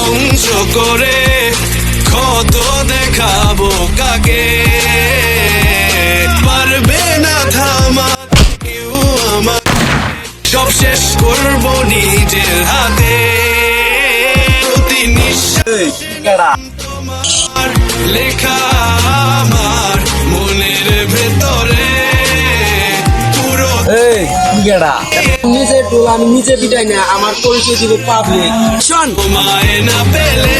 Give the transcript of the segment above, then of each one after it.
ধ্বংস করে ক্ষত দেখাবো কাকে, পারবে না থামাতে কেউ আমাকে, সব শেষ করবো নিজের হাতে। প্রতি নিঃশ্বাস তোমার লেখা আমার মনের ভেতরে, পুরো নিজে টোল আমি নিজে পিটাই না, আমার পরিচয় দিব পাবলিক। শোন তোমায় না পেলে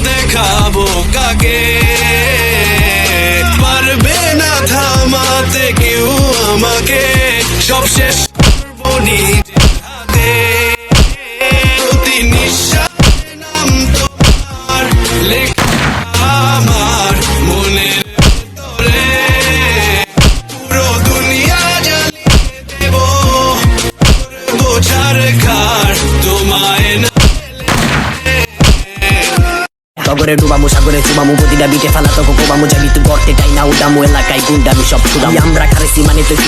দেখাবো কাকে, পারবে না থামাতে কেউ আমাকে, সব শেষ করবো নিজের হাতে। প্রতি নিঃশ্বাসে নাম তোমার লেখা আমার মনের ভেতরে, পুরো দুনিয়া জ্বালিয়ে দেব বোঝার খার তোমায় না। টগরে ডুবামু সাগরে চুবামু প্রতিটা বিটে ফেলা তো কোবামু যাবি তুই গর্তে টাই না উদামু এলাকায় গুন্ডামি সব ছুড়াম আমরা খারেছি মানে তুই